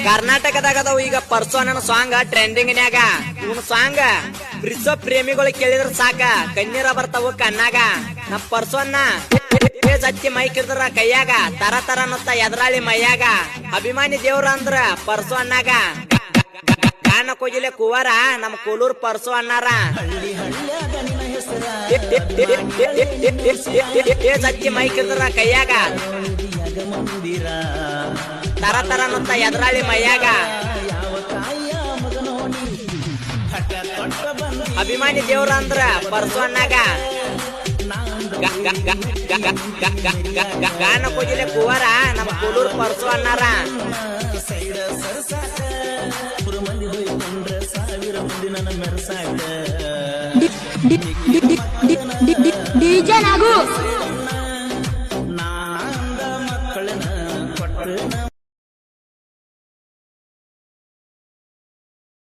ಕರ್ನಾಟಕದಾಗ ಅದಾವ ಈಗ ಪರ್ಸೋ ನನ್ನ ಸಾಂಗ್ ಟ್ರೆಂಡಿಂಗ್ ನ್ಯಾಗ. ಇವನ್ ಸಾಂಗ್ ಬ್ರಿಸೋ ಪ್ರೇಮಿಗಳು ಕೇಳಿದ್ರ ಸಾಕ ಕಣ್ಣೀರ ಬರ್ತಾವ ಕಣ್ಣಾಗ. ನಾ ಪರ್ಸೋನ್ನ ಹಚ್ಚಿ ಮೈಕ್ ಇದ್ರ ಕೈಯಾಗ ತರ ತರ ಅನ್ನುತ್ತ ಎದ್ರಾಳಿ ಮೈಯಾಗ. ಅಭಿಮಾನಿ ದೇವ್ರ ಅಂದ್ರ ಪರ್ಸೋ ಅಣ್ಣಾಗ. ಗಾನ ಕೋಗಿಲೆ ಕುವರ ನಮ್ ಕೋಲೂರ್ ಪರ್ಸೋ ಅಣ್ಣಾರ. ಹಚ್ಚಿ ಮೈಕ್ ಇದ್ರ ಕೈಯಾಗ ತರ ತರ ಅನ್ನುತ್ತ ಎದ್ರಾಳಿ ಮೈಯಾಗ. ಅಭಿಮಾನಿ ದೇವ್ರ ಅಂದ್ರ ಪರ್ಸೋ ಅಣ್ಣಾಗ. ಗಾನ ಕೋಗಿಲೆ ಕುವರ ನಮ್ ಕೋಲೂರ್ ಪರ್ಸೋ ಅಣ್ಣಾರ. ಡಿಜೆ ನಾಗು ಮಕ್ಕಳನ್ನ ಕೊಟ್ಟ